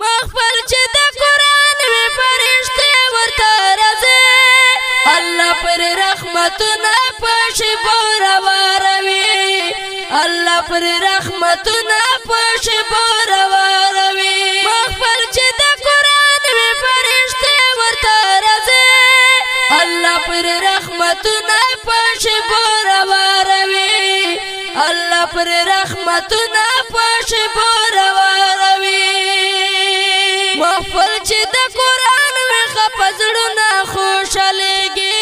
مخفل چې د قرآن وی فرشتې ورته راځي الله پر رحمتونه په شپو راواروي الله پر رحمتونه په شپو راواروي مخفل چې د قرآن وی فرشتې ورته راځي الله پر رحمتونه په شپو راواروي الله پر رحمتونه په شپو راواروي مخفل چې د قرآن وی خپزړونه خوشالېږي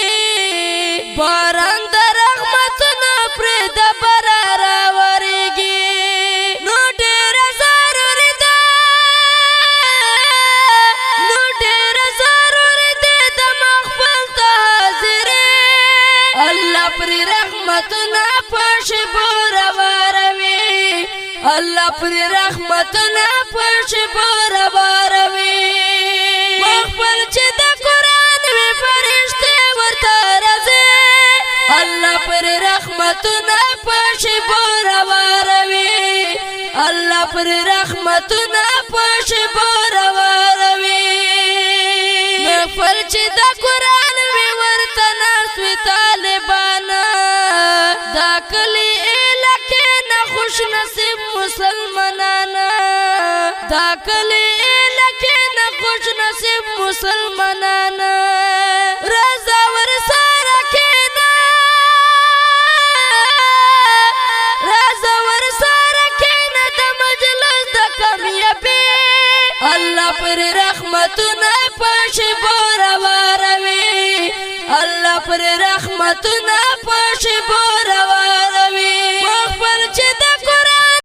باران د رحمتونه پرې د بره راورېږي نو ډېره ضروري ده د مخفل ته حاضرې الله پرې رحمتونه په شپو راواروي الله پر رحمتونه په شپو راواروي مخفل چې د قرآن وی فرشتې ورته راځي الله پر رحمتونه په شپو راواروي الله پر رحمتونه په شپو راواروي مخفل چې د قرآن وی ورته ناست وي طالبانا دا کلی علاقې نه خوش نصیب مسلمانانا دا کلی علاقې نه خوش نصیب مسلمانانا رضا ورسره کېنه د مجلس د کامیابي الله پر رحمتونه په شپو راواروي الله پر رحمتونه په شپو راواروي